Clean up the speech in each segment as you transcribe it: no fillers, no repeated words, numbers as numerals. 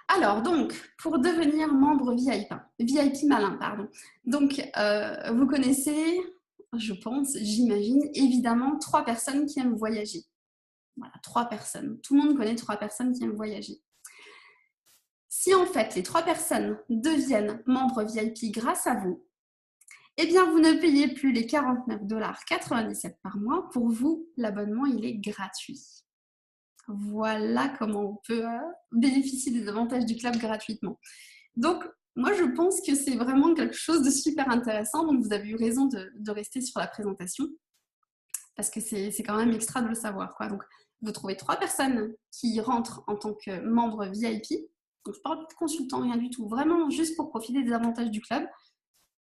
Alors, donc, pour devenir membre VIP malin, pardon. Donc, vous connaissez, je pense, j'imagine, évidemment, 3 personnes qui aiment voyager. Voilà, 3 personnes. Tout le monde connaît 3 personnes qui aiment voyager. Si en fait les 3 personnes deviennent membres VIP grâce à vous, eh bien vous ne payez plus les 49,97 $ par mois. Pour vous, l'abonnement, il est gratuit. Voilà comment on peut bénéficier des avantages du club gratuitement. Donc, moi, je pense que c'est vraiment quelque chose de super intéressant. Donc, vous avez eu raison de rester sur la présentation parce que c'est quand même extra de le savoir, quoi. Donc, vous trouvez 3 personnes qui rentrent en tant que membres VIP. Donc, je parle pas de consultant, rien du tout. Vraiment, juste pour profiter des avantages du club.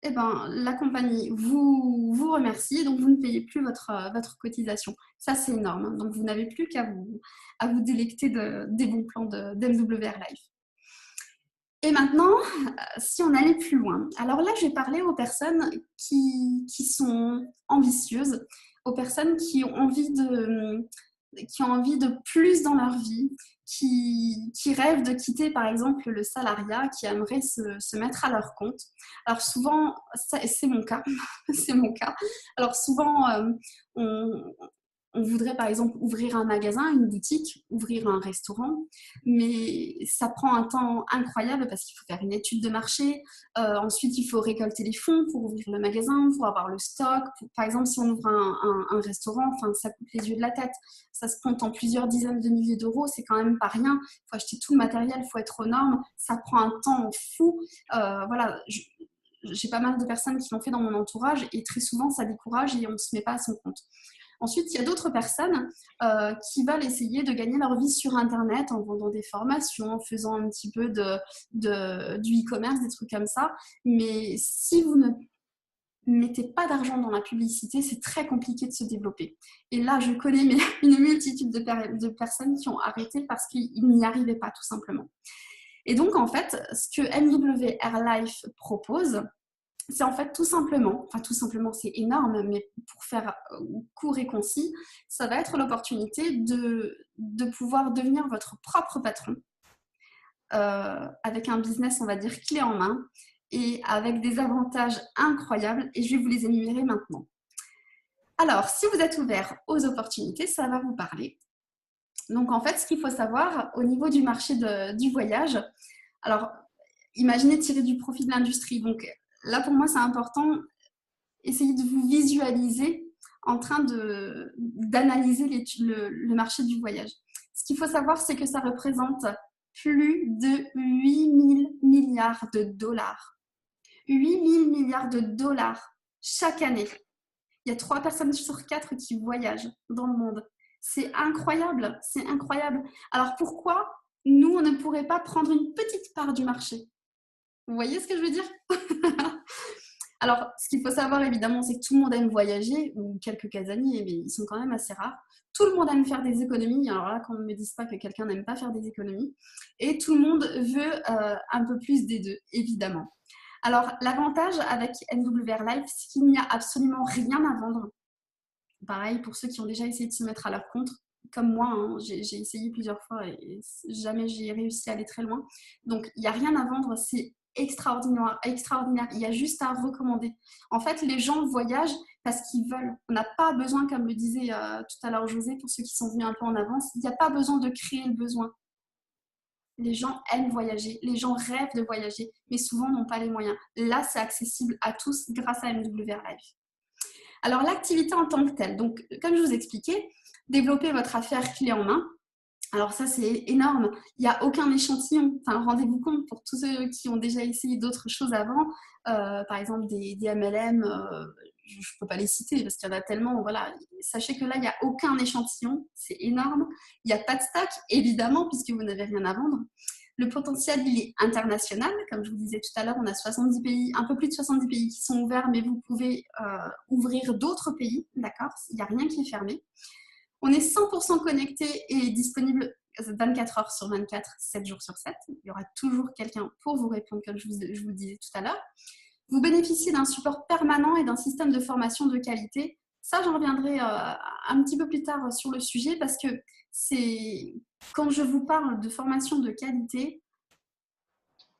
Eh ben, la compagnie vous remercie, donc vous ne payez plus votre cotisation. Ça, c'est énorme. Hein. Donc, vous n'avez plus qu'à vous délecter des bons plans d'MWR Life. Et maintenant, si on allait plus loin, alors là, je vais parler aux personnes qui sont ambitieuses, aux personnes qui ont envie de plus dans leur vie, qui rêvent de quitter par exemple le salariat, qui aimeraient se mettre à leur compte. Alors souvent, c'est mon cas, c'est mon cas. Alors souvent, on, on voudrait par exemple ouvrir un magasin, une boutique, ouvrir un restaurant, mais ça prend un temps incroyable parce qu'il faut faire une étude de marché. Ensuite, il faut récolter les fonds pour ouvrir le magasin, pour avoir le stock. Par exemple, si on ouvre un restaurant, enfin, ça coûte les yeux de la tête. Ça se compte en plusieurs dizaines de milliers d'euros, c'est quand même pas rien. Il faut acheter tout le matériel, il faut être aux normes. Ça prend un temps fou. Voilà, j'ai pas mal de personnes qui l'ont fait dans mon entourage et très souvent, ça décourage et on ne se met pas à son compte. Ensuite, il y a d'autres personnes qui veulent essayer de gagner leur vie sur Internet en vendant des formations, en faisant un petit peu du e-commerce, des trucs comme ça. Mais si vous ne mettez pas d'argent dans la publicité, c'est très compliqué de se développer. Et là, je connais une multitude de personnes qui ont arrêté parce qu'ils n'y arrivaient pas, tout simplement. Et donc, en fait, ce que MWR Life propose, c'est en fait tout simplement, c'est énorme, mais pour faire court et concis, ça va être l'opportunité de pouvoir devenir votre propre patron avec un business, on va dire, clé en main et avec des avantages incroyables et je vais vous les énumérer maintenant. Alors, si vous êtes ouvert aux opportunités, ça va vous parler. Donc, en fait, ce qu'il faut savoir au niveau du marché du voyage, alors, imaginez tirer du profit de l'industrie. Donc, là, pour moi, c'est important. Essayez de vous visualiser en train d'analyser le marché du voyage. Ce qu'il faut savoir, c'est que ça représente plus de 8 000 milliards de dollars. 8 000 milliards de dollars chaque année. Il y a 3 personnes sur 4 qui voyagent dans le monde. C'est incroyable, c'est incroyable. Alors pourquoi nous, on ne pourrait pas prendre une petite part du marché? Vous voyez ce que je veux dire? Alors, ce qu'il faut savoir évidemment, c'est que tout le monde aime voyager, ou quelques casaniers, mais ils sont quand même assez rares. Tout le monde aime faire des économies. Alors là, qu'on ne me dise pas que quelqu'un n'aime pas faire des économies. Et tout le monde veut un peu plus des deux, évidemment. Alors, l'avantage avec MWR Life, c'est qu'il n'y a absolument rien à vendre. Pareil, pour ceux qui ont déjà essayé de se mettre à leur compte, comme moi, hein, j'ai essayé plusieurs fois et jamais j'ai réussi à aller très loin. Donc, il n'y a rien à vendre, c'est extraordinaire, extraordinaire. Il y a juste à recommander. En fait, les gens voyagent parce qu'ils veulent. On n'a pas besoin, comme le disait tout à l'heure José, pour ceux qui sont venus un peu en avance, il n'y a pas besoin de créer le besoin. Les gens aiment voyager, les gens rêvent de voyager, mais souvent n'ont pas les moyens. Là, c'est accessible à tous grâce à MWR Life. Alors, l'activité en tant que telle, donc comme je vous expliquais, développer votre affaire clé en main. Alors ça, c'est énorme. Il n'y a aucun échantillon. Enfin, rendez-vous compte, pour tous ceux qui ont déjà essayé d'autres choses avant, par exemple des MLM, je ne peux pas les citer parce qu'il y en a tellement. Voilà. Sachez que là, il n'y a aucun échantillon. C'est énorme. Il n'y a pas de stock, évidemment, puisque vous n'avez rien à vendre. Le potentiel, il est international. Comme je vous disais tout à l'heure, on a 70 pays, un peu plus de 70 pays qui sont ouverts, mais vous pouvez ouvrir d'autres pays, d'accord? Il n'y a rien qui est fermé. On est 100% connecté et disponible 24 heures sur 24, 7 jours sur 7. Il y aura toujours quelqu'un pour vous répondre, comme je vous disais tout à l'heure. Vous bénéficiez d'un support permanent et d'un système de formation de qualité. Ça, j'en reviendrai un petit peu plus tard sur le sujet parce que quand je vous parle de formation de qualité,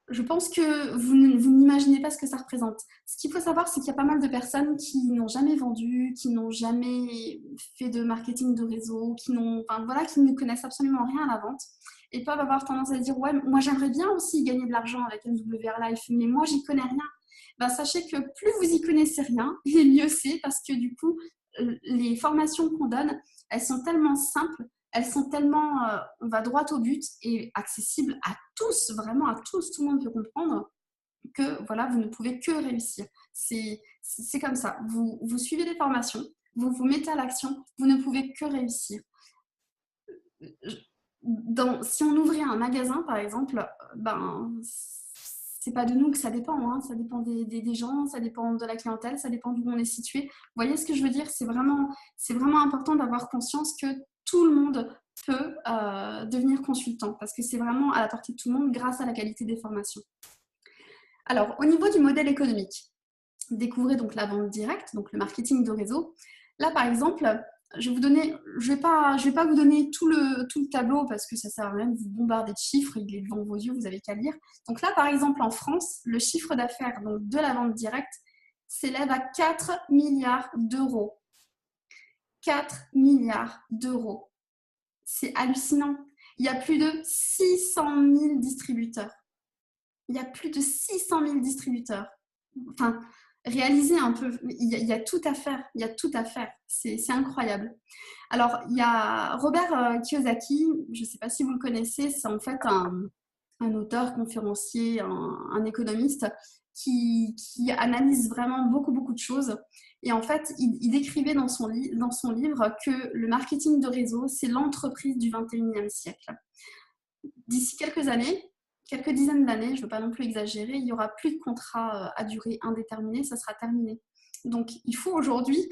Je pense que vous n'imaginez pas ce que ça représente. Ce qu'il faut savoir, c'est qu'il y a pas mal de personnes qui n'ont jamais vendu, qui n'ont jamais fait de marketing de réseau, enfin, voilà, qui ne connaissent absolument rien à la vente et peuvent avoir tendance à dire ouais, moi j'aimerais bien aussi gagner de l'argent avec MWR Life, mais moi j'y connais rien. Ben, sachez que plus vous y connaissez rien, et mieux c'est parce que du coup, les formations qu'on donne, elles sont tellement simples, elles sont tellement, on va droit au but et accessibles à tous, vraiment à tous, tout le monde peut comprendre que voilà, vous ne pouvez que réussir. C'est comme ça. Vous suivez les formations, vous vous mettez à l'action, vous ne pouvez que réussir. Si on ouvrait un magasin, par exemple, ben, c'est pas de nous que ça dépend. Hein. Ça dépend des gens, ça dépend de la clientèle, ça dépend d'où on est situé. Vous voyez ce que je veux dire? C'est vraiment important d'avoir conscience que tout le monde peut devenir consultant parce que c'est vraiment à la portée de tout le monde grâce à la qualité des formations. Alors, au niveau du modèle économique, découvrez donc la vente directe, donc le marketing de réseau. Là, par exemple, je vais pas vous donner tout le tableau parce que ça sert à rien de vous bombarder de chiffres, il est devant vos yeux, vous avez qu'à lire. Donc là, par exemple, en France, le chiffre d'affaires de la vente directe s'élève à 4 milliards d'euros. 4 milliards d'euros. C'est hallucinant. Il y a plus de 600 000 distributeurs. Il y a plus de 600 000 distributeurs. Enfin, réaliser un peu, il y a tout à faire, il y a tout à faire, c'est incroyable. Alors, il y a Robert Kiyosaki, je ne sais pas si vous le connaissez, c'est en fait un auteur, conférencier, un économiste qui analyse vraiment beaucoup de choses. Et en fait, il décrivait dans son livre que le marketing de réseau, c'est l'entreprise du 21e siècle. D'ici quelques années, quelques dizaines d'années, je ne veux pas non plus exagérer, il n'y aura plus de contrat à durée indéterminée, ça sera terminé. Donc, il faut aujourd'hui,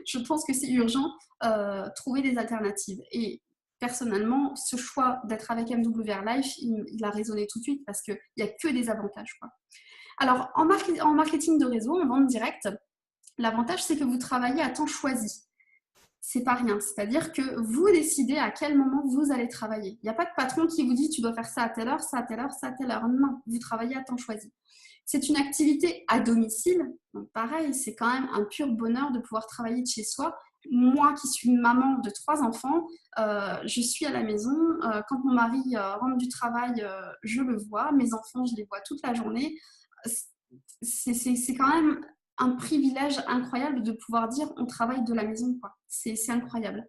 je pense que c'est urgent, trouver des alternatives. Et personnellement, ce choix d'être avec MWR Life, il a résonné tout de suite parce qu'il n'y a que des avantages, quoi. Alors, en marketing de réseau, en vente directe, l'avantage, c'est que vous travaillez à temps choisi. C'est pas rien. C'est-à-dire que vous décidez à quel moment vous allez travailler. Il n'y a pas de patron qui vous dit tu dois faire ça à telle heure, ça à telle heure, ça à telle heure. Non, vous travaillez à temps choisi. C'est une activité à domicile. Donc pareil, c'est quand même un pur bonheur de pouvoir travailler de chez soi. Moi qui suis une maman de 3 enfants, je suis à la maison. Quand mon mari rentre du travail, je le vois. Mes enfants, je les vois toute la journée. C'est quand même un privilège incroyable de pouvoir dire on travaille de la maison, quoi. C'est incroyable.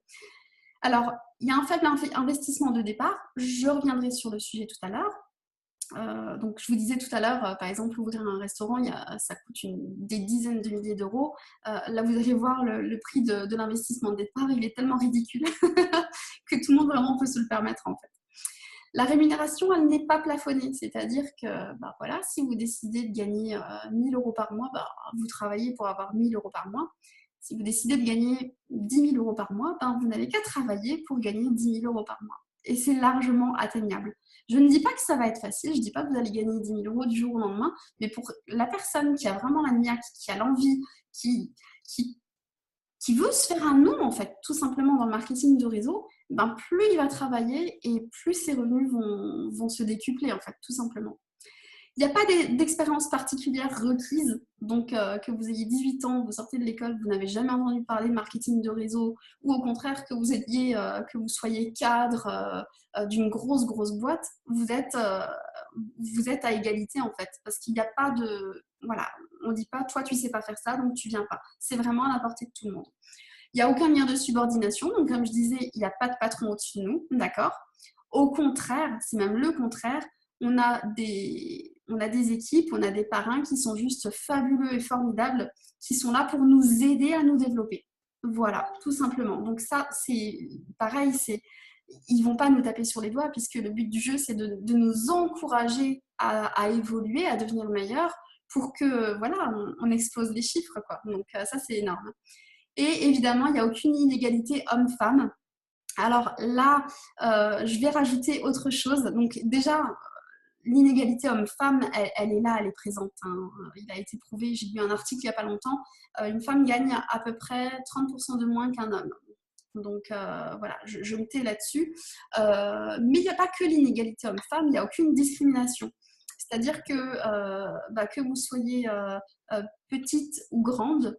Alors, il y a un faible investissement de départ. Je reviendrai sur le sujet tout à l'heure. Donc, je vous disais tout à l'heure, par exemple, ouvrir un restaurant, ça coûte des dizaines de milliers d'euros. Là, vous allez voir le prix de l'investissement de départ, il est tellement ridicule que tout le monde vraiment peut se le permettre, en fait. La rémunération, elle n'est pas plafonnée, c'est-à-dire que voilà, si vous décidez de gagner 1 000 euros par mois, vous travaillez pour avoir 1 000 euros par mois. Si vous décidez de gagner 10 000 euros par mois, vous n'avez qu'à travailler pour gagner 10 000 euros par mois. Et c'est largement atteignable. Je ne dis pas que ça va être facile, je ne dis pas que vous allez gagner 10 000 euros du jour au lendemain, mais pour la personne qui a vraiment la niaque, qui a l'envie, qui, qui veut se faire un nom, en fait, tout simplement dans le marketing de réseau, plus il va travailler et plus ses revenus vont se décupler, en fait, tout simplement. Il n'y a pas d'expérience particulière requise, donc que vous ayez 18 ans, vous sortez de l'école, vous n'avez jamais entendu parler de marketing de réseau, ou au contraire que vous soyez cadre d'une grosse boîte, vous êtes à égalité en fait, parce qu'il n'y a pas de, voilà, on ne dit pas toi tu sais pas faire ça, donc tu viens pas. C'est vraiment à la portée de tout le monde. Il n'y a aucun lien de subordination, donc comme je disais, il n'y a pas de patron au-dessus de nous, d'accord? Au contraire, c'est même le contraire, on a des équipes, on a des parrains qui sont juste fabuleux et formidables, qui sont là pour nous aider à nous développer. Voilà, tout simplement. Donc ça, c'est pareil, ils ne vont pas nous taper sur les doigts puisque le but du jeu, c'est de nous encourager à évoluer, à devenir meilleur pour que, voilà, on explose les chiffres, quoi. Donc ça, c'est énorme. Et évidemment, il n'y a aucune inégalité homme-femme. Alors là, je vais rajouter autre chose. Donc déjà, l'inégalité homme-femme, elle est là, elle est présente. Hein. Il a été prouvé, j'ai lu un article il n'y a pas longtemps, une femme gagne à peu près 30% de moins qu'un homme. Donc voilà, je me tais là-dessus. Mais il n'y a pas que l'inégalité homme-femme, il n'y a aucune discrimination. C'est-à-dire que vous soyez petite ou grande,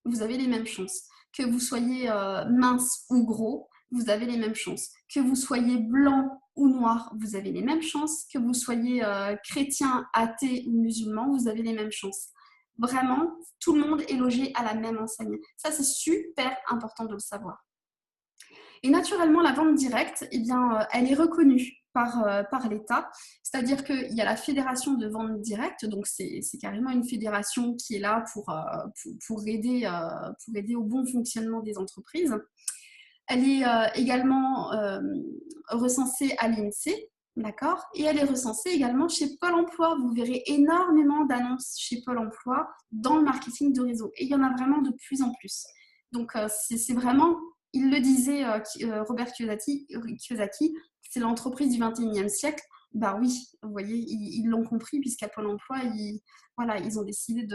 vous avez les mêmes chances. Que vous soyez mince ou gros, vous avez les mêmes chances. Que vous soyez blanc ou noir, vous avez les mêmes chances. Que vous soyez chrétien, athée ou musulman, vous avez les mêmes chances. Vraiment, tout le monde est logé à la même enseigne. Ça, c'est super important de le savoir. Et naturellement, la vente directe, eh bien, elle est reconnue par l'État. C'est-à-dire qu'il y a la fédération de vente directe, donc c'est carrément une fédération qui est là pour aider au bon fonctionnement des entreprises. Elle est également recensée à l'INSEE, d'accord? Et elle est recensée également chez Pôle emploi. Vous verrez énormément d'annonces chez Pôle emploi dans le marketing de réseau. Et il y en a vraiment de plus en plus. Donc, c'est vraiment, il le disait Robert Kiyosaki, c'est l'entreprise du 21e siècle. Bah oui, vous voyez, ils l'ont compris puisqu'à Pôle emploi, ils ont décidé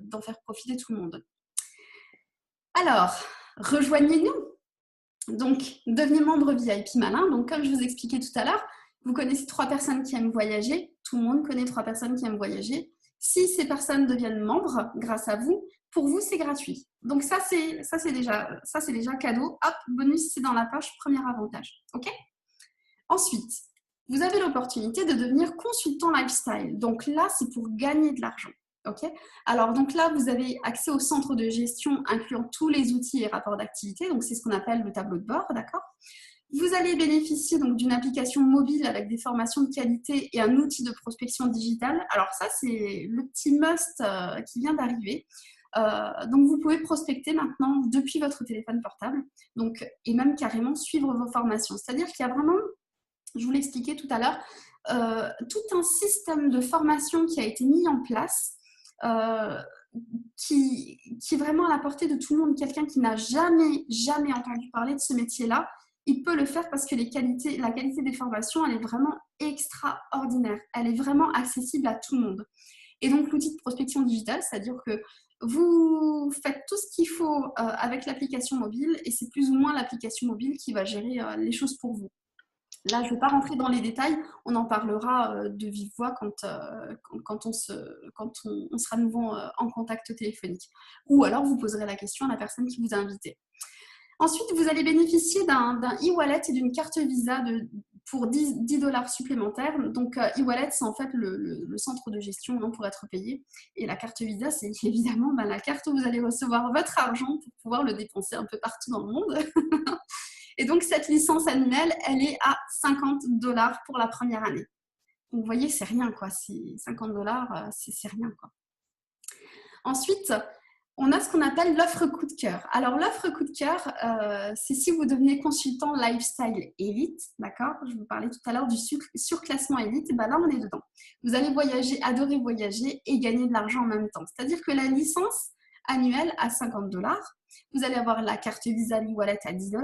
d'en faire profiter tout le monde. Alors, rejoignez-nous. Donc, devenez membre VIP Malin. Donc, comme je vous expliquais tout à l'heure, vous connaissez 3 personnes qui aiment voyager. Tout le monde connaît 3 personnes qui aiment voyager. Si ces personnes deviennent membres grâce à vous, pour vous, c'est gratuit. Donc, ça, c'est déjà cadeau. Hop, bonus, c'est dans la poche, premier avantage. OK ? Ensuite, vous avez l'opportunité de devenir consultant lifestyle. Donc là, c'est pour gagner de l'argent. Okay. Alors, donc là, vous avez accès au centre de gestion incluant tous les outils et rapports d'activité. Donc, c'est ce qu'on appelle le tableau de bord, d'accord ? Vous allez bénéficier donc d'une application mobile avec des formations de qualité et un outil de prospection digitale. Alors ça, c'est le petit must qui vient d'arriver. Donc, vous pouvez prospecter maintenant depuis votre téléphone portable donc, et même carrément suivre vos formations. C'est-à-dire qu'il y a vraiment, je vous l'expliquais tout à l'heure, tout un système de formation qui a été mis en place qui est vraiment à la portée de tout le monde. Quelqu'un qui n'a jamais entendu parler de ce métier-là, il peut le faire parce que la qualité des formations, elle est vraiment extraordinaire. Elle est vraiment accessible à tout le monde. Et donc, l'outil de prospection digitale, c'est-à-dire que vous faites tout ce qu'il faut avec l'application mobile et c'est plus ou moins l'application mobile qui va gérer les choses pour vous. Là, je ne vais pas rentrer dans les détails, on en parlera de vive voix quand on sera à nouveau en contact téléphonique. Ou alors, vous poserez la question à la personne qui vous a invité. Ensuite, vous allez bénéficier d'un e-wallet et d'une carte Visa pour 10 $ supplémentaires. Donc, e-wallet, c'est en fait le centre de gestion pour être payé. Et la carte Visa, c'est évidemment la carte où vous allez recevoir votre argent pour pouvoir le dépenser un peu partout dans le monde. Et donc, cette licence annuelle, elle est à 50 $ pour la première année. Donc, vous voyez, c'est rien, quoi. 50 $, c'est rien, quoi. Ensuite, on a ce qu'on appelle l'offre coup de cœur. Alors, l'offre coup de cœur, c'est si vous devenez consultant lifestyle élite, d'accord ? Je vous parlais tout à l'heure du surclassement élite, et ben là, on est dedans. Vous allez voyager, adorer voyager et gagner de l'argent en même temps. C'est-à-dire que la licence annuelle à 50 $, vous allez avoir la carte Visa e-wallet à 10 $,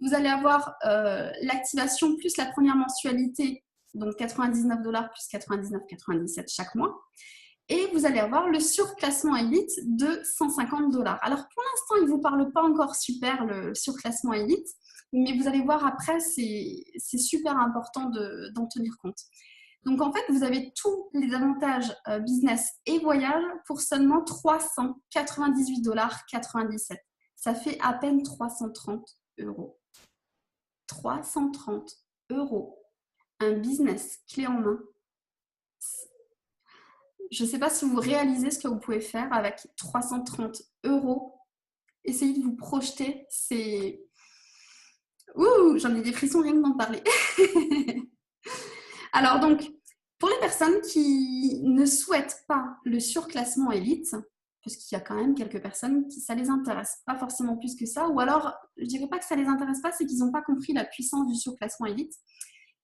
vous allez avoir l'activation plus la première mensualité, donc 99 $ plus 99,97 € chaque mois. Et vous allez avoir le surclassement élite de 150 $. Alors, pour l'instant, il ne vous parle pas encore super, le surclassement élite, mais vous allez voir après, c'est super important d'en tenir compte. Donc, en fait, vous avez tous les avantages business et voyage pour seulement 398,97 $. Ça fait à peine 330 €. 330 €. Un business clé en main. Je ne sais pas si vous réalisez ce que vous pouvez faire avec 330 €. Essayez de vous projeter. C'est... Ouh, j'en ai des frissons rien que d'en parler. Alors donc, pour les personnes qui ne souhaitent pas le surclassement élite, parce qu'il y a quand même quelques personnes qui ça les intéresse pas forcément plus que ça, ou alors, je dirais pas que ça les intéresse pas, c'est qu'ils n'ont pas compris la puissance du surclassement élite.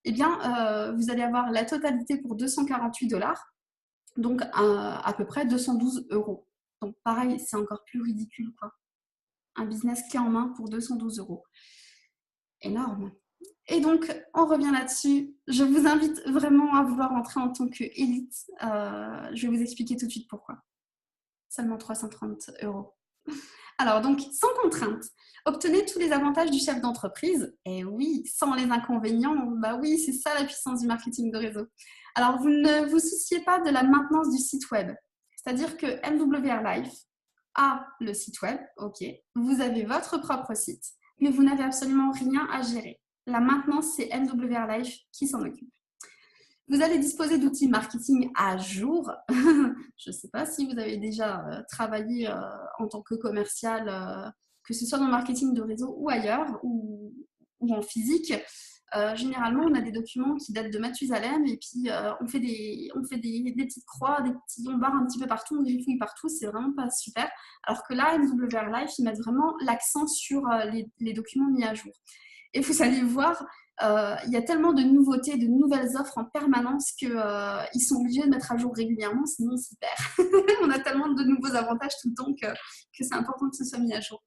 Eh bien, vous allez avoir la totalité pour 248 $. Donc, à peu près 212 €. Donc, pareil, c'est encore plus ridicule, quoi. Un business clé en main pour 212 €. Énorme. Et donc, on revient là-dessus. Je vous invite vraiment à vouloir entrer en tant qu'élite. Je vais vous expliquer tout de suite pourquoi. Seulement 330 €. Alors donc, sans contrainte, obtenez tous les avantages du chef d'entreprise. Et oui, sans les inconvénients, bah oui, c'est ça la puissance du marketing de réseau. Alors, vous ne vous souciez pas de la maintenance du site web. C'est-à-dire que MWR Life a le site web, ok, vous avez votre propre site, mais vous n'avez absolument rien à gérer. La maintenance, c'est MWR Life qui s'en occupe. Vous allez disposer d'outils marketing à jour. Je ne sais pas si vous avez déjà travaillé en tant que commercial, que ce soit dans le marketing de réseau ou ailleurs, ou en physique. Généralement, on a des documents qui datent de Mathusalem et puis on fait des petites croix, on barre un petit peu partout, on griffouille partout, c'est vraiment pas super. Alors que là, MWR Life, ils mettent vraiment l'accent sur les documents mis à jour. Et vous allez voir, il y a tellement de nouveautés, de nouvelles offres en permanence qu'ils sont obligés de mettre à jour régulièrement, sinon on s'y perd. On a tellement de nouveaux avantages tout le temps que c'est important que ce soit mis à jour.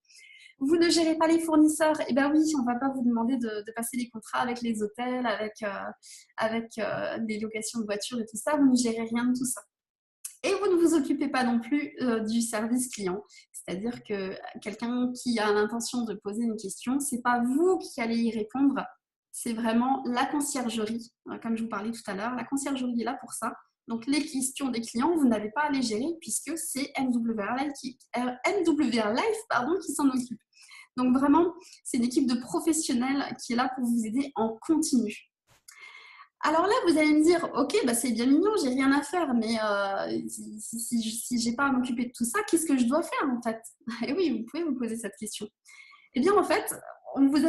Vous ne gérez pas les fournisseurs. Eh bien oui, on ne va pas vous demander de passer les contrats avec les hôtels, avec les locations de voitures et tout ça. Vous ne gérez rien de tout ça. Et vous ne vous occupez pas non plus du service client. C'est-à-dire que quelqu'un qui a l'intention de poser une question, ce n'est pas vous qui allez y répondre, c'est vraiment la conciergerie. Comme je vous parlais tout à l'heure, la conciergerie est là pour ça. Donc, les questions des clients, vous n'avez pas à les gérer puisque c'est MWR Life qui s'en occupe. Donc, vraiment, c'est une équipe de professionnels qui est là pour vous aider en continu. Alors là, vous allez me dire, ok, bah c'est bien mignon, j'ai rien à faire, mais si j'ai pas à m'occuper de tout ça, qu'est-ce que je dois faire en fait? Et oui, vous pouvez vous poser cette question. Eh bien, en fait, on vous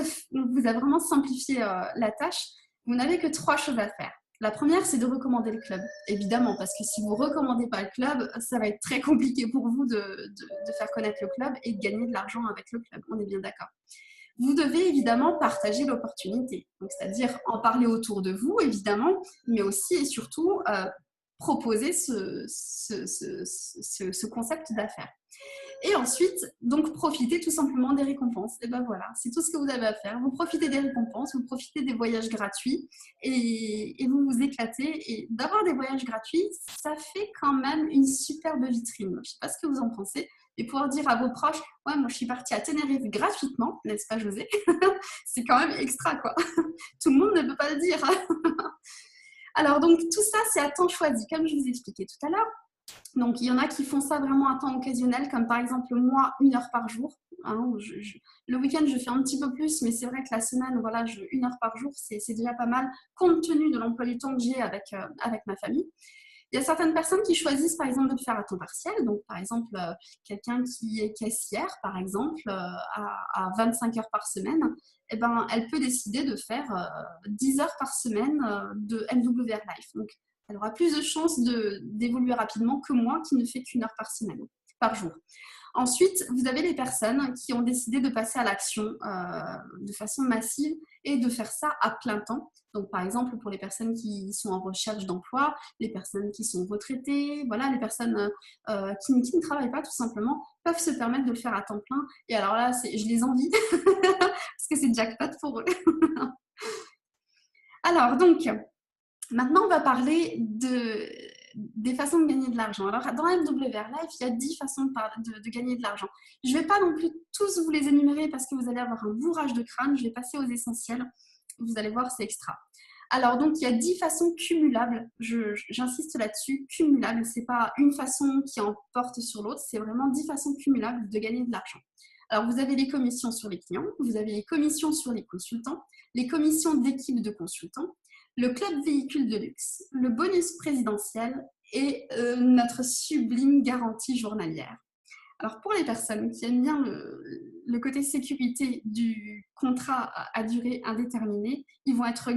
a vraiment simplifié la tâche. Vous n'avez que 3 choses à faire. La première, c'est de recommander le club, évidemment, parce que si vous ne recommandez pas le club, ça va être très compliqué pour vous de faire connaître le club et de gagner de l'argent avec le club. On est bien d'accord. Vous devez évidemment partager l'opportunité, c'est-à-dire en parler autour de vous, évidemment, mais aussi et surtout proposer ce concept d'affaires. Et ensuite, donc, profitez tout simplement des récompenses. Et ben voilà, c'est tout ce que vous avez à faire. Vous profitez des récompenses, vous profitez des voyages gratuits et vous vous éclatez. Et d'avoir des voyages gratuits, ça fait quand même une superbe vitrine. Je ne sais pas ce que vous en pensez. Et pouvoir dire à vos proches, ouais, moi je suis partie à Tenerife gratuitement, n'est-ce pas José? C'est quand même extra, quoi. Tout le monde ne peut pas le dire. Alors, donc, tout ça, c'est à temps choisi, comme je vous ai expliqué tout à l'heure. Donc, il y en a qui font ça vraiment à temps occasionnel, comme par exemple moi, 1 heure par jour. Hein, le week-end, je fais un petit peu plus, mais c'est vrai que la semaine, voilà, 1 heure par jour, c'est déjà pas mal, compte tenu de l'emploi du temps que j'ai avec ma famille. Il y a certaines personnes qui choisissent, par exemple, de le faire à temps partiel. Donc, par exemple, quelqu'un qui est caissière, par exemple, à 25 heures par semaine, eh ben, elle peut décider de faire 10 heures par semaine de MWR Life. Donc, elle aura plus de chances d'évoluer rapidement que moi qui ne fais qu'1 heure par semaine, par jour. Ensuite, vous avez les personnes qui ont décidé de passer à l'action de façon massive et de faire ça à plein temps. Donc, par exemple, pour les personnes qui sont en recherche d'emploi, les personnes qui sont retraitées, voilà, les personnes qui ne travaillent pas tout simplement, peuvent se permettre de le faire à temps plein. Et alors là, je les envie parce que c'est jackpot pour eux. Alors, donc, maintenant, on va parler des façons de gagner de l'argent. Alors, dans MWR Life, il y a 10 façons de gagner de l'argent. Je ne vais pas non plus tous vous les énumérer parce que vous allez avoir un bourrage de crâne. Je vais passer aux essentiels. Vous allez voir, c'est extra. Alors, donc, il y a 10 façons cumulables. J'insiste là-dessus, cumulables. Ce n'est pas une façon qui en porte sur l'autre. C'est vraiment 10 façons cumulables de gagner de l'argent. Alors, vous avez les commissions sur les clients, vous avez les commissions sur les consultants, les commissions d'équipe de consultants, le club véhicule de luxe, le bonus présidentiel et notre sublime garantie journalière. Alors, pour les personnes qui aiment bien le côté sécurité du contrat à durée indéterminée, ils vont être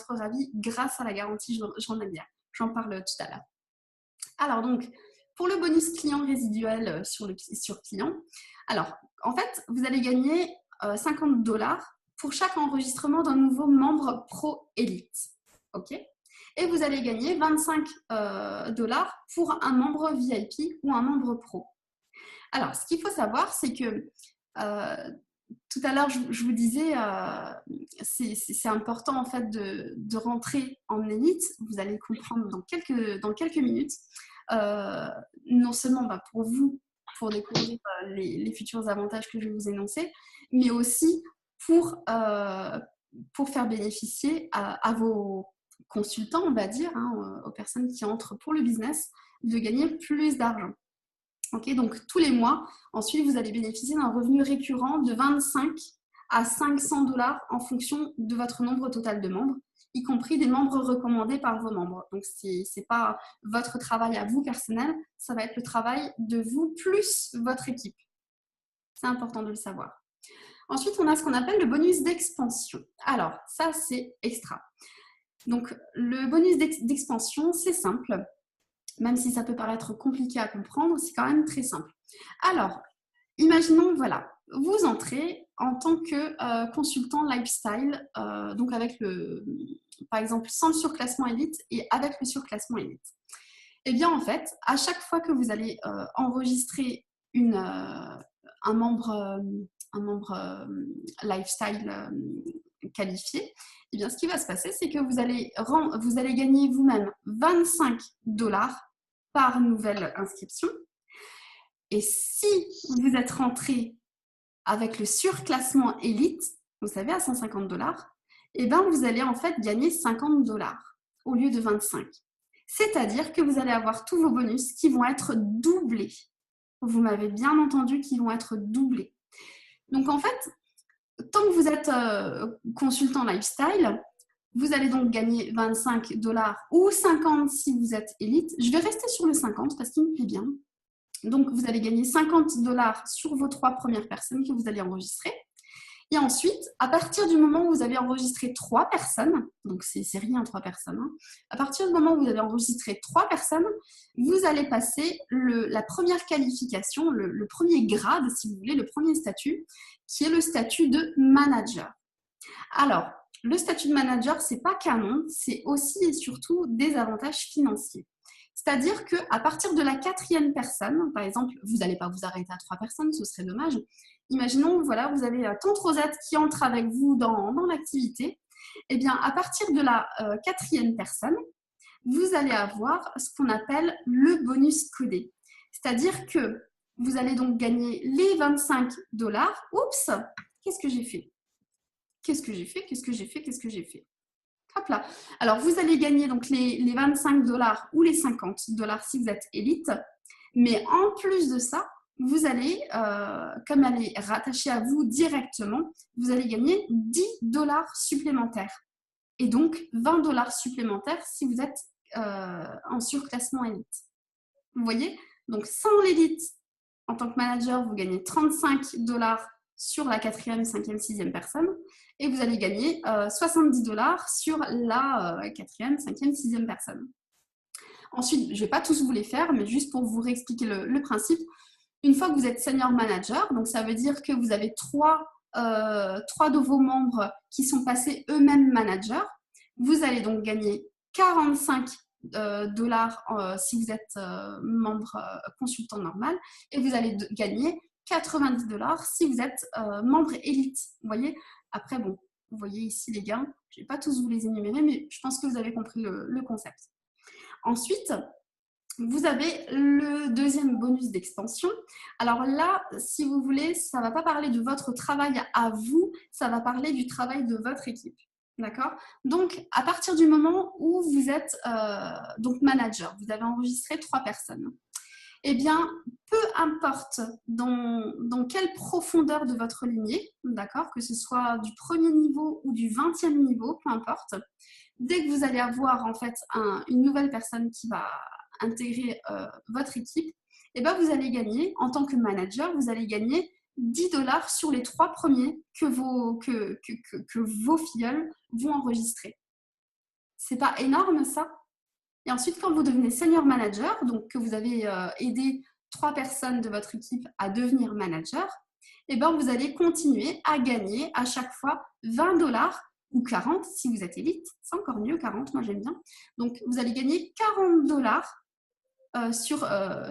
ravis grâce à la garantie journalière. J'en parle tout à l'heure. Alors, donc, pour le bonus client résiduel sur client, alors, en fait, vous allez gagner 50 $ pour chaque enregistrement d'un nouveau membre Pro Elite. OK? Et vous allez gagner 25 $ pour un membre VIP ou un membre Pro. Alors, ce qu'il faut savoir, c'est que tout à l'heure, je vous disais, c'est important en fait de rentrer en élite. Vous allez comprendre dans quelques minutes. Non seulement pour vous, pour découvrir les futurs avantages que je vais vous énoncer, mais aussi pour faire bénéficier à vos consultants, on va dire, hein, aux personnes qui entrent pour le business, de gagner plus d'argent. Okay, donc tous les mois, ensuite, vous allez bénéficier d'un revenu récurrent de 25 à 500 $ en fonction de votre nombre total de membres, y compris des membres recommandés par vos membres. Donc, ce n'est pas votre travail à vous personnel, ça va être le travail de vous plus votre équipe. C'est important de le savoir. Ensuite, on a ce qu'on appelle le bonus d'expansion. Alors, ça, c'est extra. Donc, le bonus d'expansion, c'est simple. Même si ça peut paraître compliqué à comprendre, c'est quand même très simple. Alors, imaginons, voilà, vous entrez en tant que consultant lifestyle, donc avec par exemple, sans le surclassement élite et avec le surclassement élite. Eh bien, en fait, à chaque fois que vous allez enregistrer un membre lifestyle qualifié, eh bien, ce qui va se passer, c'est que vous allez gagner vous-même 25 $ par nouvelle inscription. Et si vous êtes rentré avec le surclassement élite, vous savez, à 150 $, eh bien, vous allez en fait gagner 50 $ au lieu de 25. C'est-à-dire que vous allez avoir tous vos bonus qui vont être doublés. Vous m'avez bien entendu, qui vont être doublés. Donc, en fait, tant que vous êtes consultant lifestyle, vous allez donc gagner 25 $ ou 50 si vous êtes élite. Je vais rester sur le 50 parce qu'il me plaît bien. Donc, vous allez gagner 50 $ sur vos 3 premières personnes que vous allez enregistrer. Et ensuite, à partir du moment où vous avez enregistré 3 personnes, donc c'est rien 3 personnes, hein, à partir du moment où vous avez enregistré 3 personnes, vous allez passer la première qualification, le premier grade, si vous voulez, le premier statut, qui est le statut de manager. Alors, le statut de manager, ce n'est pas qu'un nom, c'est aussi et surtout des avantages financiers. C'est-à-dire qu'à partir de la 4e personne, par exemple, vous n'allez pas vous arrêter à 3 personnes, ce serait dommage. Imaginons, voilà, vous avez Tante Rosette qui entre avec vous dans l'activité. Eh bien, à partir de la 4e personne, vous allez avoir ce qu'on appelle le bonus codé. C'est-à-dire que vous allez donc gagner les 25 $. Oups, qu'est-ce que j'ai fait ? Qu'est-ce que j'ai fait ? Hop là. Alors, vous allez gagner donc les 25 $ ou les 50 $ si vous êtes élite. Mais en plus de ça, vous allez, comme elle est rattachée à vous directement, vous allez gagner 10 $ supplémentaires. Et donc, 20 $ supplémentaires si vous êtes en surclassement élite. Vous voyez ? Donc, sans l'élite, en tant que manager, vous gagnez 35 $ sur la 4e, 5e, 6e personne et vous allez gagner 70 $ sur la 4e, 5e, 6e personne. Ensuite, je ne vais pas tous vous les faire, mais juste pour vous réexpliquer le principe, une fois que vous êtes senior manager, donc ça veut dire que vous avez 3 de vos membres qui sont passés eux-mêmes managers, vous allez donc gagner 45 $ si vous êtes membre consultant normal et vous allez gagner 90 $ si vous êtes membre élite. Vous voyez ? Après, bon, vous voyez ici les gains. Je ne vais pas tous vous les énumérer, mais je pense que vous avez compris le concept. Ensuite, vous avez le deuxième bonus d'expansion. Alors là, si vous voulez, ça ne va pas parler de votre travail à vous, ça va parler du travail de votre équipe. D'accord ? Donc, à partir du moment où vous êtes donc manager, vous avez enregistré 3 personnes, eh bien, peu importe dans quelle profondeur de votre lignée, d'accord, que ce soit du 1er niveau ou du 20e niveau, peu importe, dès que vous allez avoir en fait une nouvelle personne qui va intégrer votre équipe, eh bien, vous allez gagner, en tant que manager, vous allez gagner 10 $ sur les 3 premiers que vos filleuls vont enregistrer. C'est pas énorme ça ? Et ensuite, quand vous devenez senior manager, donc que vous avez aidé 3 personnes de votre équipe à devenir manager, eh bien, vous allez continuer à gagner à chaque fois 20 $ ou 40 si vous êtes élite. C'est encore mieux, 40, moi j'aime bien. Donc, vous allez gagner 40 $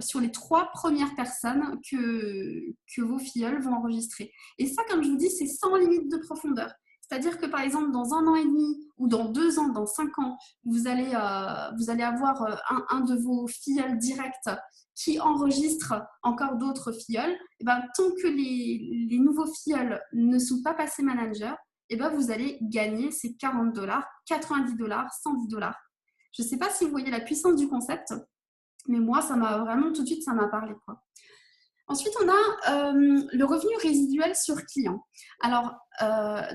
sur les 3 premières personnes que vos filleuls vont enregistrer. Et ça, comme je vous dis, c'est sans limite de profondeur. C'est-à-dire que par exemple, dans 1 an et demi ou dans 2 ans, dans 5 ans, vous allez avoir un de vos filleuls directs qui enregistre encore d'autres filleuls. Et ben, tant que les nouveaux filleuls ne sont pas passés manager, et ben, vous allez gagner ces $40, $90, $110. Je ne sais pas si vous voyez la puissance du concept, mais moi, ça m'a vraiment tout de suite, ça m'a parlé, quoi. Ensuite, on a le revenu résiduel sur client. Alors,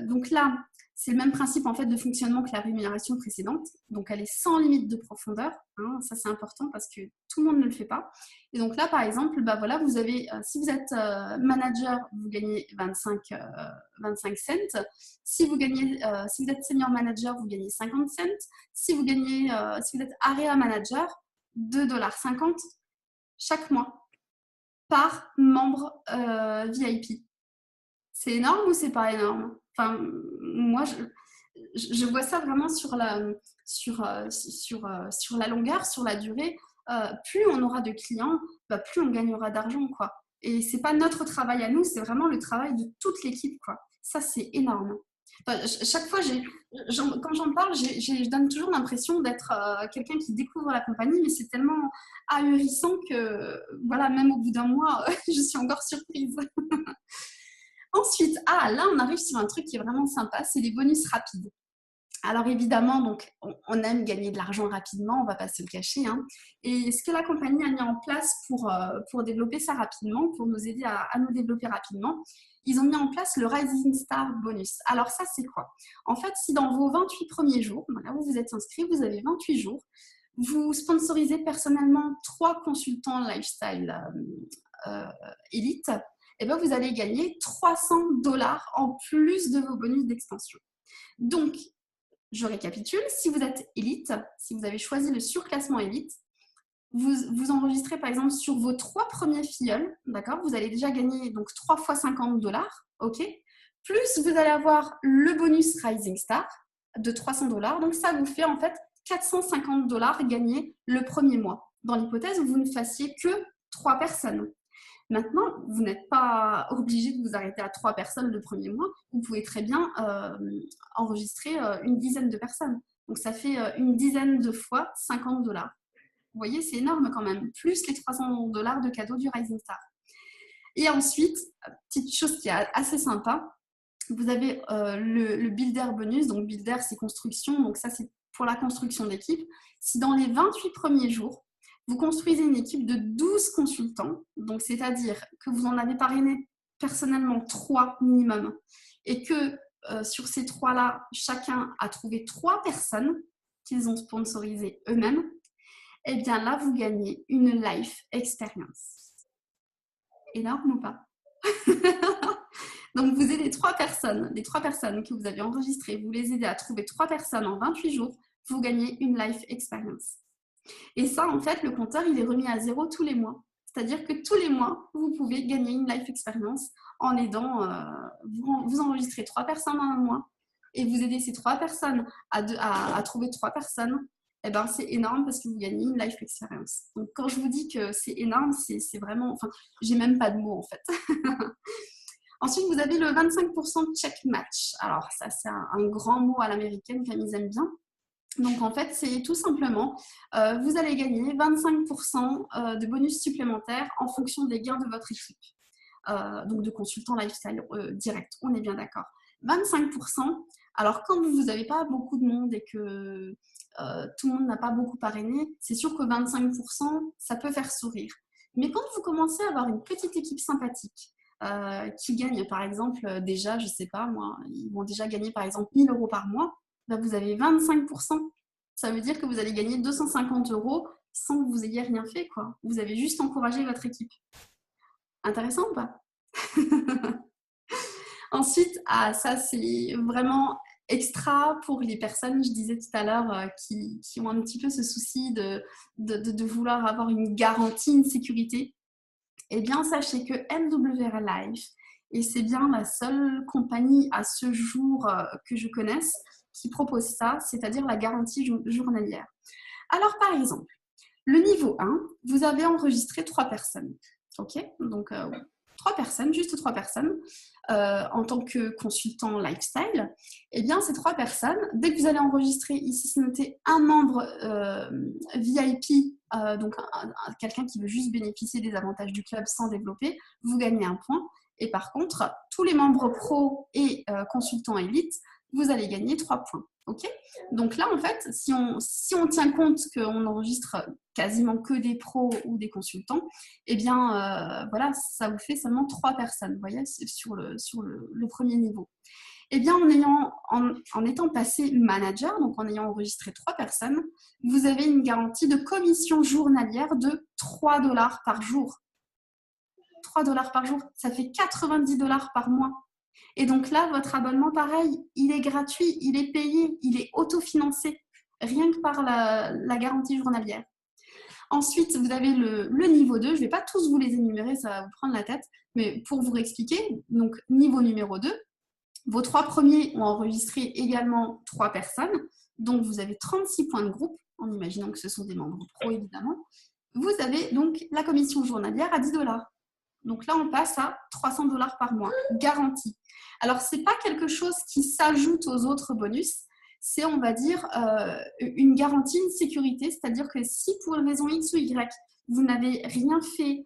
donc là, c'est le même principe en fait de fonctionnement que la rémunération précédente. Donc, elle est sans limite de profondeur. Hein, ça, c'est important parce que tout le monde ne le fait pas. Et donc là, par exemple, bah voilà, vous avez, si vous êtes manager, vous gagnez 25 cents. Si vous êtes senior manager, vous gagnez 50 cents. Si vous êtes area manager, $2,50 chaque mois par membre VIP. C'est énorme ou c'est pas énorme? Enfin, moi, je vois ça vraiment sur la longueur, sur la durée. Plus on aura de clients, bah, plus on gagnera d'argent, quoi. Et c'est pas notre travail à nous, c'est vraiment le travail de toute l'équipe, quoi. Ça, c'est énorme. Enfin, chaque fois, quand j'en parle, je donne toujours l'impression d'être quelqu'un qui découvre la compagnie, mais c'est tellement ahurissant que, voilà, même au bout d'un mois, je suis encore surprise. Ensuite, là, on arrive sur un truc qui est vraiment sympa, c'est les bonus rapides. Alors évidemment, donc, on aime gagner de l'argent rapidement, on ne va pas se le cacher. Hein. Et ce que la compagnie a mis en place pour développer ça rapidement, pour nous aider à nous développer rapidement, ils ont mis en place le Rising Star Bonus. Alors ça, c'est quoi? En fait, si dans vos 28 premiers jours, là où vous êtes inscrit, vous avez 28 jours, vous sponsorisez personnellement 3 consultants lifestyle élite, et bien vous allez gagner $300 en plus de vos bonus d'expansion. Donc, je récapitule, si vous êtes élite, si vous avez choisi le surclassement élite, vous enregistrez par exemple sur vos 3 premiers filleuls, d'accord? Vous allez déjà gagner donc 3 fois $50, ok? Plus vous allez avoir le bonus Rising Star de $300, donc ça vous fait en fait $450 gagnés le premier mois. Dans l'hypothèse où vous ne fassiez que 3 personnes. Maintenant, vous n'êtes pas obligé de vous arrêter à 3 personnes le premier mois. Vous pouvez très bien enregistrer une dizaine de personnes. Donc, ça fait une dizaine de fois $50. Vous voyez, c'est énorme quand même. Plus les $300 de cadeau du Rising Star. Et ensuite, petite chose qui est assez sympa, vous avez le Builder bonus. Donc, Builder, c'est construction. Donc, ça, c'est pour la construction d'équipe. Si dans les 28 premiers jours, vous construisez une équipe de 12 consultants, donc c'est-à-dire que vous en avez parrainé personnellement 3 minimum, et que sur ces 3-là, chacun a trouvé 3 personnes qu'ils ont sponsorisées eux-mêmes, et bien là, vous gagnez une life experience. Énorme ou pas? Donc, vous aidez les 3 personnes que vous avez enregistrées, vous les aidez à trouver 3 personnes en 28 jours, vous gagnez une life experience. Et ça, en fait, le compteur, il est remis à 0 tous les mois. C'est-à-dire que tous les mois, vous pouvez gagner une life experience en aidant, vous enregistrez 3 personnes dans un mois et vous aidez ces 3 personnes à trouver 3 personnes. Eh ben, c'est énorme parce que vous gagnez une life experience. Donc, quand je vous dis que c'est énorme, c'est vraiment... Enfin, j'ai même pas de mots, en fait. Ensuite, vous avez le 25% check match. Alors, ça, c'est un grand mot à l'américaine, comme ils aiment bien. Donc, en fait, c'est tout simplement, vous allez gagner 25% de bonus supplémentaires en fonction des gains de votre équipe. Donc, de consultants lifestyle direct, on est bien d'accord. 25%, alors quand vous n'avez pas beaucoup de monde et que tout le monde n'a pas beaucoup parrainé, c'est sûr que 25%, ça peut faire sourire. Mais quand vous commencez à avoir une petite équipe sympathique, qui gagne par exemple déjà, je ne sais pas moi, ils vont déjà gagner par exemple 1 000 € par mois, ben vous avez 25%. Ça veut dire que vous allez gagner 250 € sans que vous ayez rien fait, quoi. Vous avez juste encouragé votre équipe. Intéressant ou pas? Ensuite, ça c'est vraiment extra pour les personnes, je disais tout à l'heure, qui ont un petit peu ce souci de vouloir avoir une garantie, une sécurité. Eh bien, sachez que MWR Life, et c'est bien la seule compagnie à ce jour que je connaisse, qui propose ça, c'est-à-dire la garantie journalière. Alors, par exemple, le niveau 1, vous avez enregistré 3 personnes. Ok? Donc, 3 personnes, juste 3 personnes, en tant que consultant lifestyle. Eh bien, ces 3 personnes, dès que vous allez enregistrer, ici c'est noté un membre VIP, donc quelqu'un qui veut juste bénéficier des avantages du club sans développer, vous gagnez 1 point. Et par contre, tous les membres pro et consultants élite, vous allez gagner 3 points. Okay, donc là, en fait, si on tient compte qu'on enregistre quasiment que des pros ou des consultants, eh bien, voilà, ça vous fait seulement 3 personnes, vous voyez, sur le premier niveau. Eh bien, en étant passé manager, donc en ayant enregistré 3 personnes, vous avez une garantie de commission journalière de 3 $ par jour. 3 $ par jour, ça fait 90 $ par mois. Et donc là, votre abonnement, pareil, il est gratuit, il est payé, il est autofinancé, rien que par la garantie journalière. Ensuite, vous avez le niveau 2. Je ne vais pas tous vous les énumérer, ça va vous prendre la tête. Mais pour vous expliquer, donc niveau numéro 2, vos 3 premiers ont enregistré également 3 personnes. Donc, vous avez 36 points de groupe, en imaginant que ce sont des membres pro, évidemment. Vous avez donc la commission journalière à 10 $. Donc là, on passe à 300 $ par mois, garantie. Alors, ce n'est pas quelque chose qui s'ajoute aux autres bonus, c'est, on va dire, une garantie, une sécurité, c'est-à-dire que si pour une raison X ou Y, vous n'avez rien fait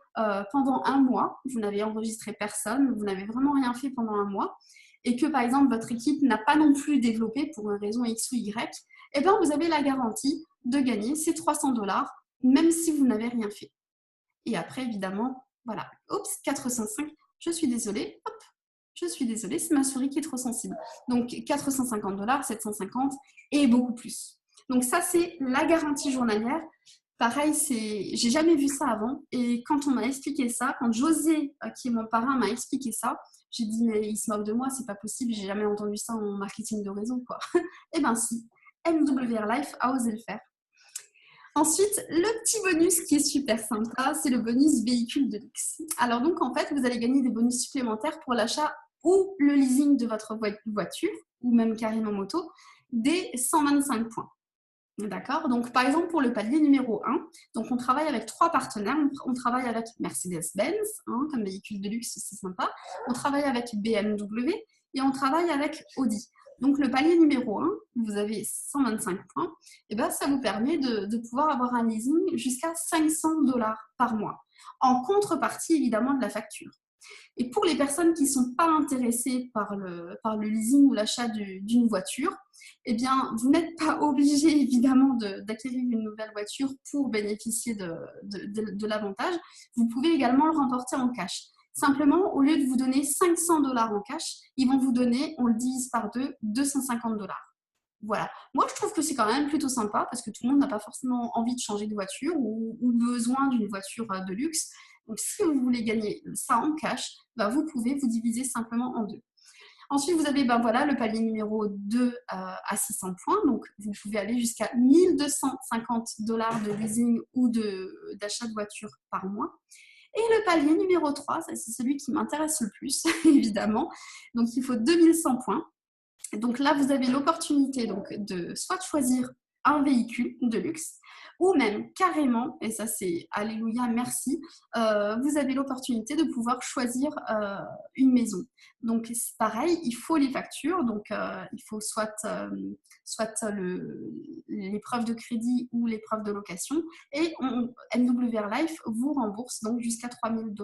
pendant 1 mois, vous n'avez enregistré personne, vous n'avez vraiment rien fait pendant 1 mois, et que par exemple, votre équipe n'a pas non plus développé pour une raison X ou Y, eh bien, vous avez la garantie de gagner ces 300 $, même si vous n'avez rien fait. Et après, évidemment, voilà, oups, 405, je suis désolée, hop, je suis désolée, c'est ma souris qui est trop sensible. Donc 450 $, 750 et beaucoup plus. Donc ça, c'est la garantie journalière. Pareil, j'ai jamais vu ça avant. Et quand on m'a expliqué ça, quand José, qui est mon parrain, m'a expliqué ça, j'ai dit, mais il se moque de moi, c'est pas possible, j'ai jamais entendu ça en marketing de réseau, quoi. Eh bien si, MWR Life a osé le faire. Ensuite, le petit bonus qui est super sympa, c'est le bonus véhicule de luxe. Alors donc, en fait, vous allez gagner des bonus supplémentaires pour l'achat ou le leasing de votre voiture, ou même carrément moto, des 125 points. D'accord? Donc, par exemple, pour le palier numéro 1, donc on travaille avec 3 partenaires. On travaille avec Mercedes-Benz, comme véhicule de luxe, c'est sympa. On travaille avec BMW et on travaille avec Audi. Donc, le palier numéro 1, vous avez 125 points, et bien, ça vous permet de pouvoir avoir un leasing jusqu'à 500 $ par mois, en contrepartie, évidemment, de la facture. Et pour les personnes qui ne sont pas intéressées par le leasing ou l'achat d'une voiture, eh bien, vous n'êtes pas obligé, évidemment, d'acquérir une nouvelle voiture pour bénéficier de l'avantage. Vous pouvez également le remporter en cash. Simplement, au lieu de vous donner 500 $ en cash, ils vont vous donner, on le divise par 2, 250 $. Voilà. Moi, je trouve que c'est quand même plutôt sympa parce que tout le monde n'a pas forcément envie de changer de voiture ou besoin d'une voiture de luxe. Donc, si vous voulez gagner ça en cash, vous pouvez vous diviser simplement en 2. Ensuite, vous avez voilà, le palier numéro 2 à 600 points. Donc, vous pouvez aller jusqu'à 1 250 $ de leasing ou d'achat de voiture par mois. Et le palier numéro 3, c'est celui qui m'intéresse le plus, évidemment. Donc, il faut 2100 points. Donc là, vous avez l'opportunité de soit choisir un véhicule de luxe ou même carrément, et ça c'est alléluia, merci, vous avez l'opportunité de pouvoir choisir une maison. Donc c'est pareil, il faut les factures, donc il faut soit l'épreuve de crédit ou l'épreuve de location et MWR Life vous rembourse donc jusqu'à 3000 $.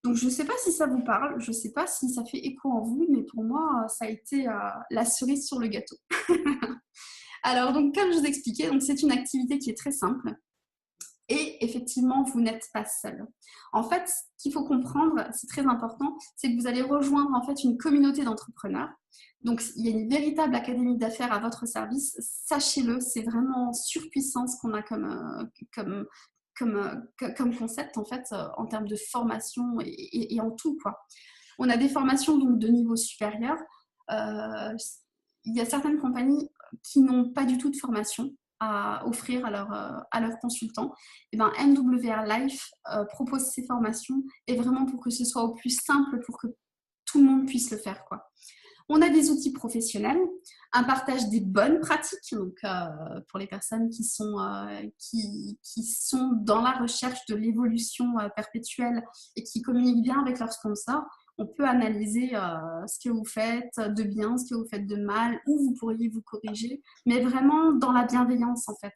Donc, je ne sais pas si ça vous parle, je ne sais pas si ça fait écho en vous, mais pour moi, ça a été la cerise sur le gâteau. Alors, donc, comme je vous expliquais, c'est une activité qui est très simple. Et effectivement, vous n'êtes pas seul. En fait, ce qu'il faut comprendre, c'est très important, c'est que vous allez rejoindre en fait une communauté d'entrepreneurs. Donc, il y a une véritable académie d'affaires à votre service. Sachez-le, c'est vraiment surpuissant ce qu'on a comme concept en fait en termes de formation et en tout quoi. On a des formations donc de niveau supérieur. Il y a certaines compagnies qui n'ont pas du tout de formation à offrir à leurs consultants. Et ben, MWR Life propose ces formations et vraiment pour que ce soit au plus simple pour que tout le monde puisse le faire quoi. On a des outils professionnels, un partage des bonnes pratiques, donc pour les personnes qui sont dans la recherche de l'évolution perpétuelle et qui communiquent bien avec leurs sponsors. On peut analyser ce que vous faites de bien, ce que vous faites de mal, où vous pourriez vous corriger, mais vraiment dans la bienveillance en fait.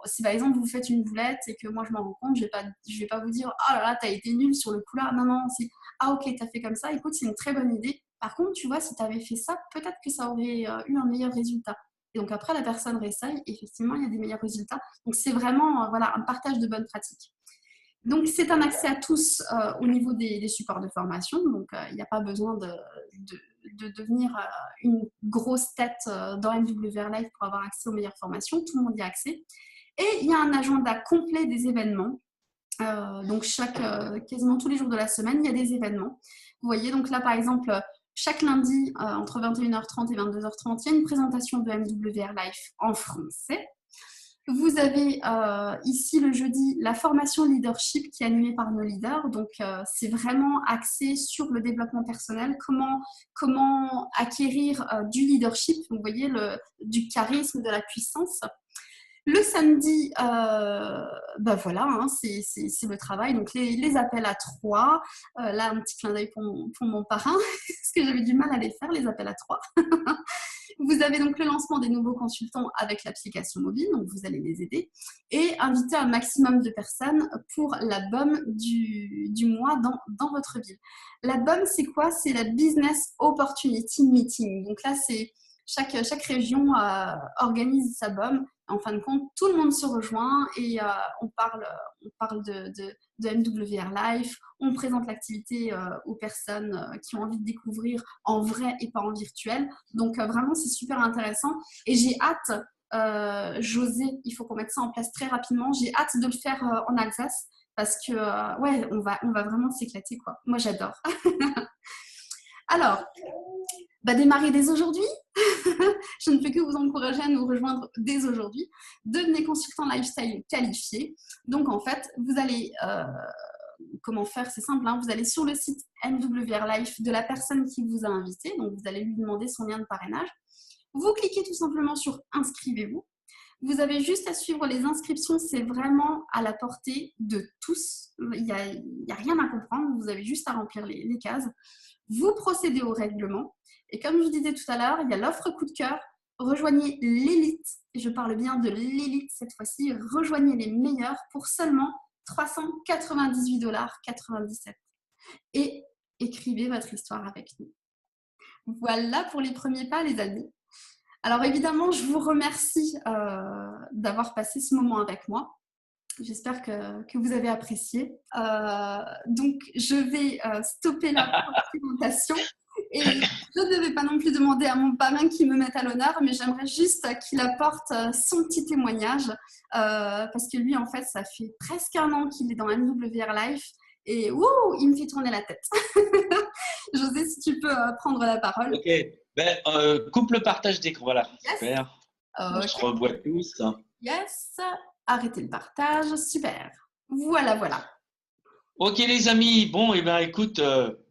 Si par exemple vous faites une boulette et que moi je m'en rends compte, je vais pas vous dire oh là là t'as été nul sur le coup là. Non non, c'est ah ok t'as fait comme ça. Écoute c'est une très bonne idée. Par contre tu vois si tu avais fait ça, peut-être que ça aurait eu un meilleur résultat. Et donc après la personne réessaye, effectivement il y a des meilleurs résultats. Donc c'est vraiment voilà un partage de bonnes pratiques. Donc, c'est un accès à tous au niveau des supports de formation. Donc, il n'y a pas besoin de devenir une grosse tête dans MWR Live pour avoir accès aux meilleures formations. Tout le monde y a accès. Et il y a un agenda complet des événements. Donc, quasiment tous les jours de la semaine, il y a des événements. Vous voyez, donc là, par exemple, chaque lundi, entre 21h30 et 22h30, il y a une présentation de MWR Live en français. Vous avez ici le jeudi la formation leadership qui est animée par nos leaders. Donc, c'est vraiment axé sur le développement personnel, comment acquérir du leadership, vous voyez, du charisme, de la puissance. Le samedi, ben voilà, hein, c'est le travail. Donc, les appels à 3. Là, un petit clin d'œil pour mon parrain, parce que j'avais du mal à les faire, les appels à 3. Vous avez donc le lancement des nouveaux consultants avec l'application mobile, donc vous allez les aider, et inviter un maximum de personnes pour la BOM du mois dans votre ville. La BOM, c'est quoi? C'est la Business Opportunity Meeting. Donc là, c'est chaque région organise sa BOM. En fin de compte, tout le monde se rejoint et on parle de MWR Life. On présente l'activité aux personnes qui ont envie de découvrir en vrai et pas en virtuel. Donc, vraiment, c'est super intéressant. Et j'ai hâte, José, il faut qu'on mette ça en place très rapidement. J'ai hâte de le faire en Alsace parce que, ouais, on va vraiment s'éclater, quoi. Moi, j'adore. Alors, bah, démarrez dès aujourd'hui. Je ne peux que vous encourager à nous rejoindre dès aujourd'hui. Devenez consultant lifestyle qualifié. Donc, en fait, vous allez comment faire, c'est simple, hein, vous allez sur le site MWR Life de la personne qui vous a invité, donc vous allez lui demander son lien de parrainage. Vous cliquez tout simplement sur inscrivez-vous. Vous avez juste à suivre les inscriptions, c'est vraiment à la portée de tous. Il n'y a rien à comprendre, vous avez juste à remplir les cases. Vous procédez au règlement. Et comme je disais tout à l'heure, il y a l'offre coup de cœur. Rejoignez l'élite, et je parle bien de l'élite cette fois-ci, rejoignez les meilleurs pour seulement 398,97 $. Et écrivez votre histoire avec nous. Voilà pour les premiers pas, les amis. Alors évidemment, je vous remercie d'avoir passé ce moment avec moi. J'espère que vous avez apprécié. Donc, je vais stopper la présentation. Et je ne vais pas non plus demander à mon parrain qui me mette à l'honneur, mais j'aimerais juste qu'il apporte son petit témoignage parce que lui, en fait, ça fait presque un an qu'il est dans MWR Life et il me fait tourner la tête. José, si tu peux prendre la parole. Ok, coupe le partage d'écran, voilà, Yes. super. On se revoit tous. Yes, arrêtez le partage, super. Voilà. Ok les amis, bon, et ben écoute,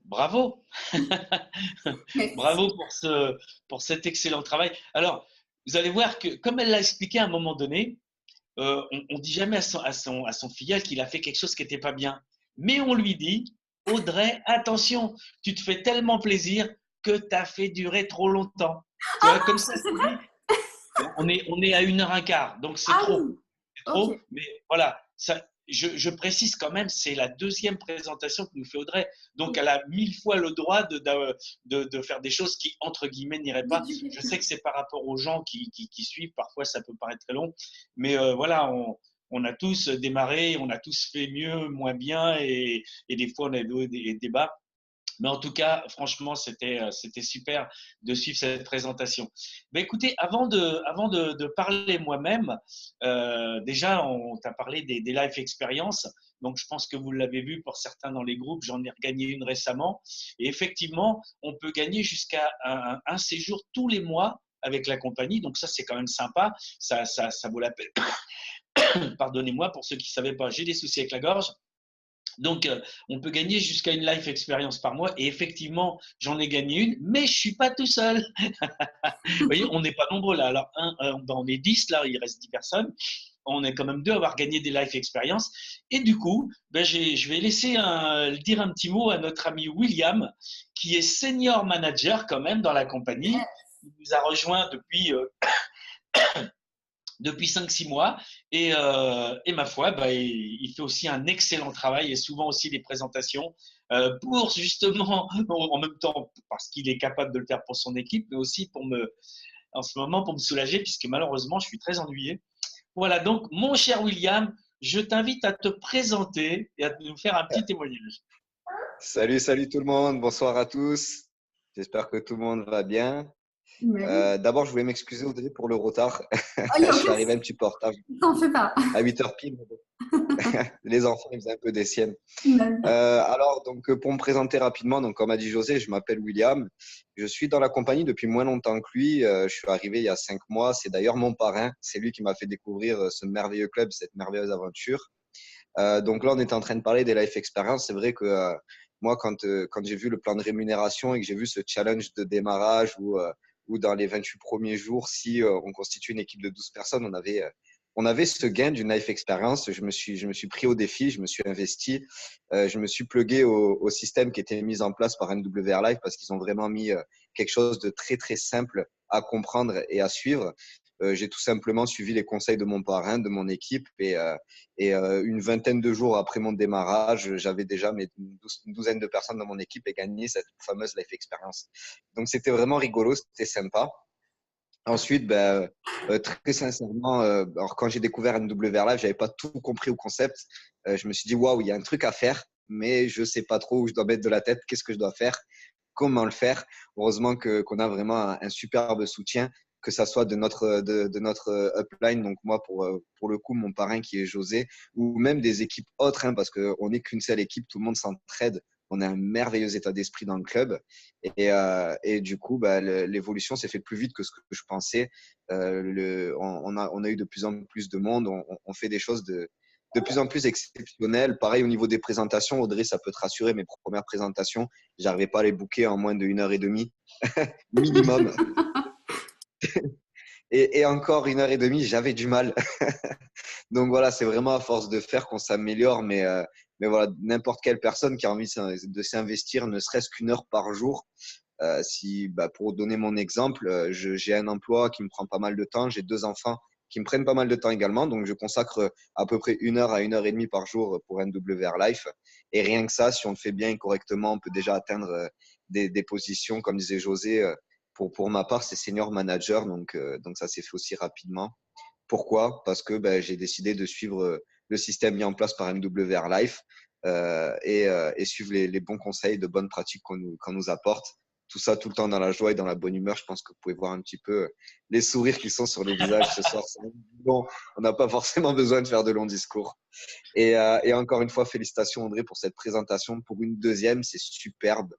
bravo. Bravo pour cet excellent travail. Alors, vous allez voir que, comme elle l'a expliqué à un moment donné, on ne dit jamais à son filleul qu'il a fait quelque chose qui n'était pas bien. Mais on lui dit, Audrey, attention, tu te fais tellement plaisir que tu as fait durer trop longtemps. Tu vois, comme ça, c'est vrai. on est à 1h15, donc c'est trop. Oui. C'est trop, Okay. mais voilà, ça, je précise quand même, c'est la deuxième présentation que nous fait Audrey. Donc, elle a 1000 fois le droit de faire des choses qui, entre guillemets, n'iraient pas. Je sais que c'est par rapport aux gens qui suivent. Parfois, ça peut paraître très long. Mais voilà, on a tous démarré, on a tous fait mieux, moins bien. Et des fois, on a des débats. Mais en tout cas, franchement, c'était super de suivre cette présentation. Mais écoutez, avant de parler moi-même, déjà, on t'a parlé des life experiences. Donc, je pense que vous l'avez vu pour certains dans les groupes. J'en ai gagné une récemment. Et effectivement, on peut gagner jusqu'à un séjour tous les mois avec la compagnie. Donc, ça, c'est quand même sympa. Ça vaut la peine. Pardonnez-moi pour ceux qui ne savaient pas, j'ai des soucis avec la gorge. Donc, on peut gagner jusqu'à une life expérience par mois. Et effectivement, j'en ai gagné une, mais je suis pas tout seul. Vous voyez, on n'est pas nombreux là. Alors, on est 10, là, il reste 10 personnes. On est quand même deux à avoir gagné des life expérience. Et du coup, ben, je vais laisser dire un petit mot à notre ami William, qui est senior manager quand même dans la compagnie. Il nous a rejoint depuis 5-6 mois. Et ma foi, bah, il fait aussi un excellent travail et souvent aussi des présentations pour justement, en même temps, parce qu'il est capable de le faire pour son équipe, mais aussi en ce moment pour me soulager, puisque malheureusement, je suis très ennuyé. Voilà, donc, mon cher William, je t'invite à te présenter et à nous faire un petit témoignage. Salut, salut tout le monde, bonsoir à tous. J'espère que tout le monde va bien. D'abord, je voulais m'excuser Audrey pour le retard. Je suis arrivé un petit peu en retard. T'en fais pas. À 8h pile. Les enfants, ils faisaient un peu des siennes. Alors, donc, pour me présenter rapidement, donc, comme a dit José, je m'appelle William. Je suis dans la compagnie depuis moins longtemps que lui. Je suis arrivé il y a 5 mois. C'est d'ailleurs mon parrain. C'est lui qui m'a fait découvrir ce merveilleux club, cette merveilleuse aventure. Donc là, on était en train de parler des life experience. C'est vrai que moi, quand j'ai vu le plan de rémunération et que j'ai vu ce challenge de démarrage où dans les 28 premiers jours, si on constitue une équipe de 12 personnes, on avait ce gain d'une life experience. Je me suis pris au défi, je me suis investi, je me suis plugué au système qui était mis en place par NWR Life parce qu'ils ont vraiment mis quelque chose de très, très simple à comprendre et à suivre. J'ai tout simplement suivi les conseils de mon parrain, de mon équipe et une vingtaine de jours après mon démarrage, j'avais déjà une douzaine de personnes dans mon équipe et gagné cette fameuse life experience. Donc, c'était vraiment rigolo, c'était sympa. Ensuite, très sincèrement, alors quand j'ai découvert NWR Live, j'avais pas tout compris au concept. Je me suis dit, waouh, il y a un truc à faire, mais je sais pas trop où je dois mettre de la tête, qu'est-ce que je dois faire, comment le faire. Heureusement qu'on a vraiment un superbe soutien, que ça soit de notre upline, donc moi pour le coup, mon parrain qui est José, ou même des équipes autres, hein, parce qu'on n'est qu'une seule équipe, tout le monde s'entraide. On a un merveilleux état d'esprit dans le club. Et du coup, l'évolution s'est faite plus vite que ce que je pensais. On a eu de plus en plus de monde. On fait des choses de plus en plus exceptionnelles. Pareil au niveau des présentations, Audrey, ça peut te rassurer. Mes premières présentations, j'arrivais pas à les booker en moins de 1h30 minimum. Et encore 1h30, j'avais du mal. Donc voilà, c'est vraiment à force de faire qu'on s'améliore. Mais voilà, n'importe quelle personne qui a envie de s'investir, ne serait-ce qu'une heure par jour. Pour donner mon exemple, j'ai un emploi qui me prend pas mal de temps. J'ai 2 enfants qui me prennent pas mal de temps également. Donc, je consacre à peu près 1 heure à 1h30 par jour pour NWR Life. Et rien que ça, si on le fait bien et correctement, on peut déjà atteindre des positions, comme disait José. Pour ma part, c'est senior manager. Donc ça s'est fait aussi rapidement. Pourquoi? Parce que j'ai décidé de suivre le système mis en place par MWR Life et suivre les bons conseils de bonnes pratiques qu'on nous apporte. Tout ça tout le temps dans la joie et dans la bonne humeur. Je pense que vous pouvez voir un petit peu les sourires qui sont sur les visages ce soir. Bon, on n'a pas forcément besoin de faire de longs discours. Et encore une fois, félicitations André pour cette présentation. Pour une deuxième, c'est superbe.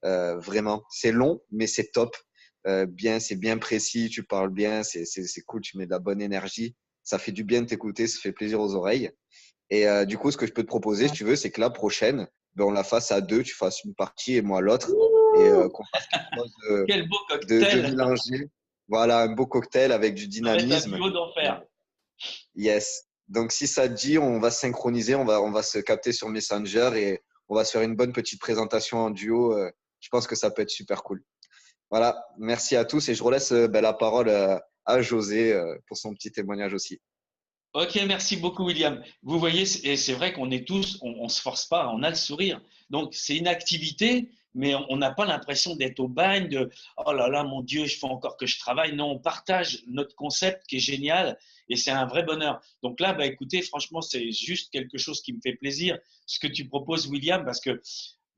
Vraiment, c'est long, mais c'est top. C'est bien précis, tu parles bien, c'est cool, tu mets de la bonne énergie. Ça fait du bien de t'écouter, ça fait plaisir aux oreilles. Et du coup, ce que je peux te proposer, si tu veux, c'est que la prochaine, on la fasse à 2, tu fasses une partie et moi l'autre. Et qu'on fasse quelque chose Quel beau de cocktail! mélanger. Voilà, un beau cocktail avec du Ça va être un dynamisme. duo d'enfer. Yes. Donc, si ça te dit, on va se synchroniser, on va se capter sur Messenger et on va se faire une bonne petite présentation en duo. Je pense que ça peut être super cool. Voilà, merci à tous et je relaisse la parole à José pour son petit témoignage aussi. Ok, merci beaucoup, William. Vous voyez, et c'est vrai qu'on est tous, on se force pas, on a le sourire. Donc, c'est une activité, mais on n'a pas l'impression d'être au bagne, de oh là là, mon Dieu, il faut encore que je travaille. Non, on partage notre concept qui est génial et c'est un vrai bonheur. Donc là, écoutez, franchement, c'est juste quelque chose qui me fait plaisir, ce que tu proposes, William, parce que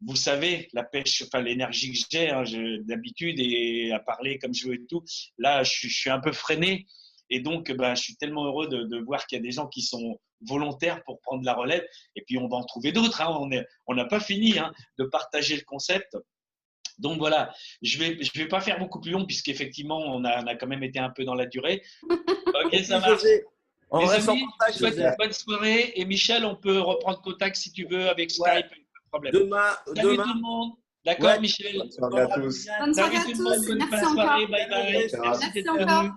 vous savez, la pêche, enfin l'énergie que j'ai d'habitude et à parler comme je veux et tout, là, je suis un peu freiné. Et donc, je suis tellement heureux de voir qu'il y a des gens qui sont volontaires pour prendre la relève. Et puis, on va en trouver d'autres. Hein. On n'a pas fini de partager le concept. Donc voilà, je vais pas faire beaucoup plus long puisqu'effectivement, on a quand même été un peu dans la durée. Ok, Et ça puis marche. José, On Les reste en amis, contact, je vous souhaite Joseph. une bonne soirée. Et Michel, on peut reprendre contact si tu veux avec Skype, Ouais. pas de problème. Demain, Salut tout le monde. D'accord, Ouais, Michel. Bonne soirée à tous. Bonne soirée Salut à tout le tous monde. et Bonne merci soirée. encore. Bye bye. Merci Merci d'être encore. venu.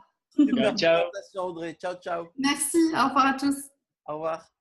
Super Ciao. présentation, Audrey. Ciao, ciao. Merci, au revoir à tous. Au revoir.